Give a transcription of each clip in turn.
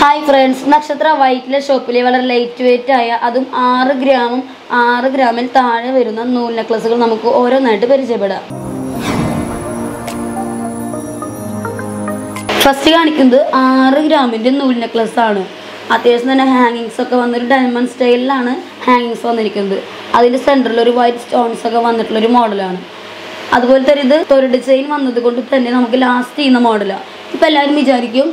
Hi friends, നക്ഷത്ര വൈറ്റിലെ ഷോപ്പിലെ വളരെ light weight ആയ അതും 6 ഗ്രാമിൽ താഴെ വരുന്ന നൂൽ നെക്ലസുകൾ നമുക്ക് ഓരോന്നായിട്ട് പരിചയപ്പെടാം. ഫസ്റ്റ് കാണിക്കുന്നത് 6 ഗ്രാമിൻ്റെ നൂൽ നെക്ലസ് ആണ്. അത്യാവശ്യം തന്നെ ഹാങ്ങിങ്സ് ഒക്കെ വന്നൊരു ഡയമണ്ട് സ്റ്റൈലിലാണ് ഹാങ്ങിങ്സ് വന്നിരിക്കുന്നത്. അതിൻ്റെ സെൻറ്ററിൽ ഒരു വൈറ്റ് സ്റ്റോൺസ് ഒക്കെ വന്നിട്ടുള്ളൊരു മോഡലാണ്. അതുപോലെ തന്നെ ഇത് തൊരഡ് ചെയിൻ വന്നത് കൊണ്ട് തന്നെ നമുക്ക് ലാസ്റ്റ് ചെയ്യുന്ന മോഡലാണ്. ഇപ്പം എല്ലാവരും വിചാരിക്കും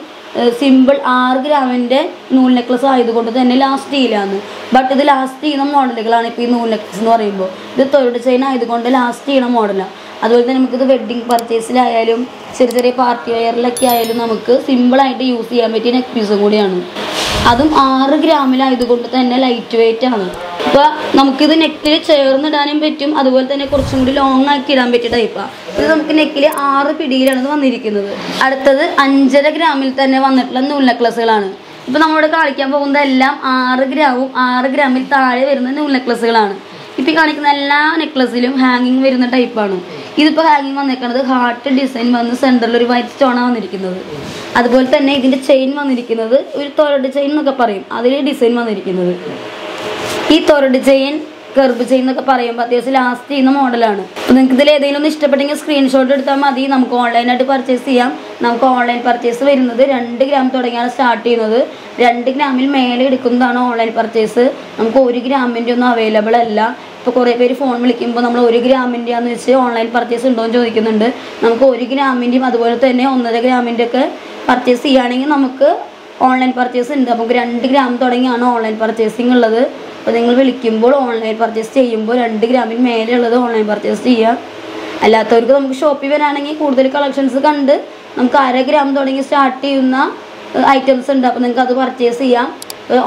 സിമ്പിൾ 6 ഗ്രാമിൻ്റെ നൂൽ നെക്ലസ് ആയതുകൊണ്ട് തന്നെ ലാസ്റ്റ് ചെയ്യില്ലാന്ന്. ബട്ട് ഇത് ലാസ്റ്റ് ചെയ്യുന്ന മോഡലുകളാണ് ഇപ്പോൾ ഈ നൂൽ നെക്ലസ് എന്ന് പറയുമ്പോൾ. ഇത് തൊരഡ് ചെയിൻ ആയതുകൊണ്ട് ലാസ്റ്റ് ചെയ്യുന്ന മോഡലാണ്. അതുപോലെ തന്നെ നമുക്കിത് വെഡ്ഡിങ് പർച്ചേസിലായാലും ചെറിയ പാർട്ടി വെയറിലൊക്കെ ആയാലും നമുക്ക് സിമ്പിളായിട്ട് യൂസ് ചെയ്യാൻ പറ്റിയ നെക്ക് പീസും കൂടിയാണ്. അതും 6 ഗ്രാമിലായതുകൊണ്ട് തന്നെ ലൈറ്റ് വെയിറ്റ് ആണ്. ഇപ്പോൾ നമുക്കിത് നെക്കിൽ ചേർന്നിടാനും പറ്റും, അതുപോലെ തന്നെ കുറച്ചും കൂടി ലോങ് ആക്കി ഇടാൻ പറ്റിയ ടൈപ്പാണ്. ഇത് നമുക്ക് നെക്കിൽ 6 പിടിയിലാണ് ഇത് വന്നിരിക്കുന്നത്. അടുത്തത് 5.5 ഗ്രാമിൽ തന്നെ വന്നിട്ടുള്ള നൂൽ നെക്ലസുകളാണ്. ഇപ്പോൾ നമ്മളിവിടെ കാണിക്കാൻ പോകുന്നതെല്ലാം 6 ഗ്രാമിൽ താഴെ വരുന്ന നൂൽ നെക്ലസുകളാണ്. ഇപ്പോൾ ഈ കാണിക്കുന്ന എല്ലാ നെക്ലസിലും ഹാങ്ങിങ് വരുന്ന ടൈപ്പാണ്. ഇതിപ്പോൾ ഹാങ്ങിങ് വന്നിരിക്കുന്നത് ഹാർട്ട് ഡിസൈൻ വന്ന് സെൻറ്ററിൽ ഒരു വൈറ്റ് സ്റ്റോണാണ് വന്നിരിക്കുന്നത്. അതുപോലെ തന്നെ ഇതിൻ്റെ ചെയിൻ വന്നിരിക്കുന്നത് ഒരു തൊരഡ് ചെയിൻ എന്നൊക്കെ പറയും, അതിൽ ഡിസൈൻ വന്നിരിക്കുന്നത്. ഈ തൊരഡ് ചെയിൻ കർബ് ചെയിൻ എന്നൊക്കെ പറയുമ്പോൾ അത്യാവശ്യം ലാസ്റ്റ് ചെയ്യുന്ന മോഡലാണ്. അപ്പോൾ നിങ്ങൾക്ക് ഇതിൽ ഏതെങ്കിലും ഒന്ന് ഇഷ്ടപ്പെട്ടെങ്കിൽ സ്ക്രീൻഷോട്ട് എടുത്താൽ മതി. നമുക്ക് ഓൺലൈനായിട്ട് പർച്ചേസ് ചെയ്യാം. നമുക്ക് ഓൺലൈൻ പർച്ചേസ് വരുന്നത് 2 ഗ്രാം തുടങ്ങിയാണ് സ്റ്റാർട്ട് ചെയ്യുന്നത്. 2 ഗ്രാമിൽ മേലെ എടുക്കുന്നതാണ് ഓൺലൈൻ പർച്ചേസ്. നമുക്ക് 1 ഗ്രാമിൻ്റെ ഒന്നും അവൈലബിൾ അല്ല. ഇപ്പോൾ കുറേ പേര് ഫോൺ വിളിക്കുമ്പോൾ നമ്മൾ 1 ഗ്രാമിൻ്റെ ആണെന്ന് വെച്ച് ഓൺലൈൻ പർച്ചേസ് ഉണ്ടോ എന്ന് ചോദിക്കുന്നുണ്ട്. നമുക്ക് 1 ഗ്രാമിൻ്റെയും അതുപോലെ തന്നെ 1.5 ഗ്രാമിൻ്റെ ഒക്കെ പർച്ചേസ് ചെയ്യുകയാണെങ്കിൽ നമുക്ക് ഓൺലൈൻ പർച്ചേസ് ഉണ്ട്. നമുക്ക് 2 ഗ്രാം തുടങ്ങിയാണ് ഓൺലൈൻ പർച്ചേസിങ് ഉള്ളത്. അപ്പോൾ നിങ്ങൾ വിളിക്കുമ്പോൾ ഓൺലൈൻ പർച്ചേസ് ചെയ്യുമ്പോൾ 2 ഗ്രാമിൽ മേലെ ഉള്ളത് ഓൺലൈൻ പർച്ചേസ് ചെയ്യാം. അല്ലാത്തവർക്ക് നമുക്ക് ഷോപ്പിൽ വരാണെങ്കിൽ കൂടുതൽ കളക്ഷൻസ് കണ്ട് നമുക്ക് 1/2 ഗ്രാം തുടങ്ങി സ്റ്റാർട്ട് ചെയ്യുന്ന ഐറ്റംസ് ഉണ്ട്. അപ്പോൾ നിങ്ങൾക്ക് അത് പർച്ചേസ് ചെയ്യാം.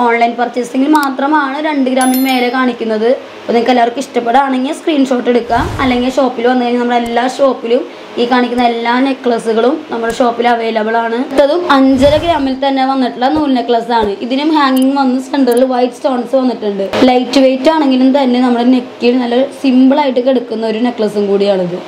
ഓൺലൈൻ പർച്ചേസിങ്ങിൽ മാത്രമാണ് 2 ഗ്രാമിൽ മേലെ കാണിക്കുന്നത്. അപ്പോൾ നിങ്ങൾക്ക് എല്ലാവർക്കും ഇഷ്ടപ്പെടുകയാണെങ്കിൽ സ്ക്രീൻഷോട്ട് എടുക്കുക. അല്ലെങ്കിൽ ഷോപ്പിൽ വന്നു കഴിഞ്ഞാൽ നമ്മുടെ എല്ലാ ഷോപ്പിലും ഈ കാണിക്കുന്ന എല്ലാ നെക്ലസുകളും നമ്മുടെ ഷോപ്പിൽ അവൈലബിൾ ആണ്. അതും 5.5 ഗ്രാമിൽ തന്നെ വന്നിട്ടുള്ള നൂൽ നെക്ലസ് ആണ്. ഇതിനും ഹാങ്ങിങ് വന്ന് സെൻറ്ററിൽ വൈറ്റ് സ്റ്റോൺസ് വന്നിട്ടുണ്ട്. ലൈറ്റ് വെയിറ്റ് ആണെങ്കിലും തന്നെ നമ്മുടെ നെക്കിൽ നല്ല സിമ്പിളായിട്ട് കിടക്കുന്ന ഒരു നെക്ലസും കൂടിയാണിത്.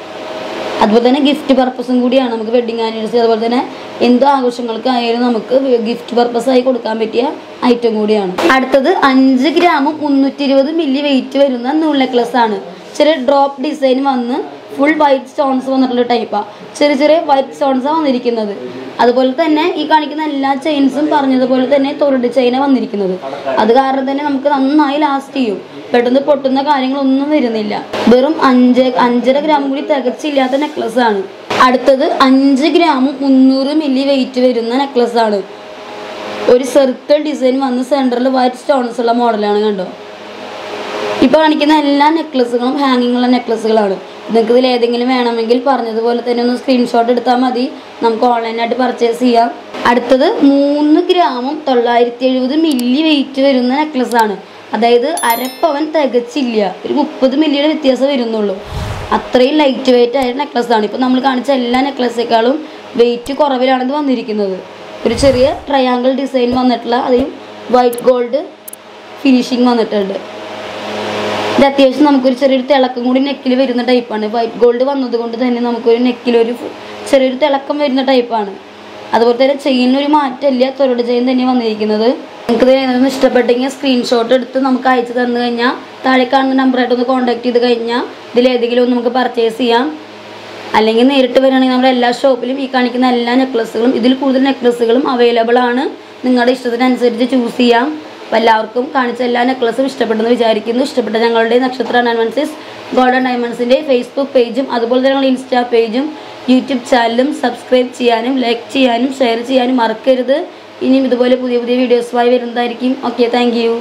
അതുപോലെ തന്നെ ഗിഫ്റ്റ് പർപ്പസും കൂടിയാണ്. നമുക്ക് വെഡ്ഡിങ് ആനിവേഴ്സറി അതുപോലെ തന്നെ എന്തോ ആഘോഷങ്ങൾക്കായാലും നമുക്ക് ഗിഫ്റ്റ് പർപ്പസായി കൊടുക്കാൻ പറ്റിയ ഐറ്റം കൂടിയാണ്. അടുത്തത് 5 ഗ്രാമും 320 മില്ലി വെയിറ്റ് വരുന്ന നൂൽ നെക്ലസ് ആണ്. ചെറിയ ഡ്രോപ്പ് ഡിസൈൻ വന്ന് ഫുൾ വൈറ്റ് സ്റ്റോൺസ് വന്നിട്ടുള്ള ടൈപ്പാണ്. ചെറിയ വൈറ്റ് സ്റ്റോൺസാണ് വന്നിരിക്കുന്നത്. അതുപോലെ തന്നെ ഈ കാണിക്കുന്ന എല്ലാ ചെയിൻസും പറഞ്ഞതുപോലെ തന്നെ തൊരഡ് ചെയിനാണ് വന്നിരിക്കുന്നത്. അത് കാരണം തന്നെ നമുക്ക് നന്നായി ലാസ്റ്റ് ചെയ്യും. പെട്ടെന്ന് പൊട്ടുന്ന കാര്യങ്ങളൊന്നും വരുന്നില്ല. വെറും 5.5 ഗ്രാം കൂടി തികച്ചില്ലാത്ത നെക്ലസ് ആണ്. അടുത്തത് 5 ഗ്രാമും 300 മില്ലി വെയിറ്റ് വരുന്ന നെക്ലസ് ആണ്. ഒരു സർക്കിൾ ഡിസൈൻ വന്ന് സെൻറ്ററിൽ വൈറ്റ് സ്റ്റോൺസ് ഉള്ള മോഡലാണ്. കണ്ടോ, ഇപ്പോൾ കാണിക്കുന്ന എല്ലാ നെക്ലസുകളും ഹാങ്ങിങ് ഉള്ള നെക്ലസുകളാണ്. നിങ്ങൾക്ക് ഇതിൽ ഏതെങ്കിലും വേണമെങ്കിൽ പറഞ്ഞതുപോലെ തന്നെ ഒന്ന് സ്ക്രീൻഷോട്ട് എടുത്താൽ മതി. നമുക്ക് ഓൺലൈനായിട്ട് പർച്ചേസ് ചെയ്യാം. അടുത്തത് 3 ഗ്രാമും 970 മില്ലി വെയിറ്റ് വരുന്ന നെക്ലസ് ആണ്. അതായത് അരപ്പവൻ തികച്ചില്ല, ഒരു 30 മില്ലിയുടെ വ്യത്യാസം വരുന്നുള്ളൂ. അത്രയും ലൈറ്റ് വെയിറ്റ് ആയ നെക്ലസ് ആണ്. ഇപ്പോൾ നമ്മൾ കാണിച്ച എല്ലാ നെക്ലസേക്കാളും വെയിറ്റ് കുറവിലാണ് ഇത് വന്നിരിക്കുന്നത്. ഒരു ചെറിയ ട്രയാങ്കിൾ ഡിസൈൻ വന്നിട്ടുള്ള അതിൽ വൈറ്റ് ഗോൾഡ് ഫിനിഷിങ് വന്നിട്ടുണ്ട്. ഇത് അത്യാവശ്യം നമുക്കൊരു ചെറിയൊരു തിളക്കം കൂടി നെക്കിൽ വരുന്ന ടൈപ്പാണ്. വൈറ്റ് ഗോൾഡ് വന്നതുകൊണ്ട് തന്നെ നമുക്കൊരു നെക്കിലൊരു ചെറിയൊരു തിളക്കം വരുന്ന ടൈപ്പാണ്. അതുപോലെ തന്നെ ചെയിനൊരു മാറ്റമില്ല, തൊരഡ് ചെയിൻ തന്നെ വന്നിരിക്കുന്നത്. നിങ്ങൾക്ക് ഇത് ഏതൊന്നും ഇഷ്ടപ്പെട്ടെങ്കിൽ സ്ക്രീൻഷോട്ട് എടുത്ത് നമുക്ക് അയച്ചു തന്നു കഴിഞ്ഞാൽ താഴെ കാണുന്ന നമ്പറായിട്ടൊന്ന് കോൺടാക്ട് ചെയ്ത് കഴിഞ്ഞാൽ ഇതിലേതെങ്കിലും ഒന്ന് നമുക്ക് പർച്ചേസ് ചെയ്യാം. അല്ലെങ്കിൽ നേരിട്ട് വരികയാണെങ്കിൽ നമ്മുടെ എല്ലാ ഷോപ്പിലും ഈ കാണിക്കുന്ന എല്ലാ നെക്ലസുകളും ഇതിൽ കൂടുതൽ നെക്ലസുകളും അവൈലബിൾ ആണ്. നിങ്ങളുടെ ഇഷ്ടത്തിനനുസരിച്ച് ചൂസ് ചെയ്യാം. അപ്പോൾ എല്ലാവർക്കും കാണിച്ച എല്ലാ നെക്ലസും ഇഷ്ടപ്പെട്ടെന്ന് വിചാരിക്കുന്നു. ഇഷ്ടപ്പെട്ട ഞങ്ങളുടെ നക്ഷത്ര 916 ഗോൾഡൻ ഡയമണ്ട്സിൻ്റെ ഫേസ്ബുക്ക് പേജും അതുപോലെ തന്നെ ഞങ്ങളുടെ ഇൻസ്റ്റാ പേജും യൂട്യൂബ് ചാനലും സബ്സ്ക്രൈബ് ചെയ്യാനും ലൈക്ക് ചെയ്യാനും ഷെയർ ചെയ്യാനും മറക്കരുത്. ഇനിയും ഇതുപോലെ പുതിയ വീഡിയോസുമായി വരുന്നതായിരിക്കും. Okay, thank you.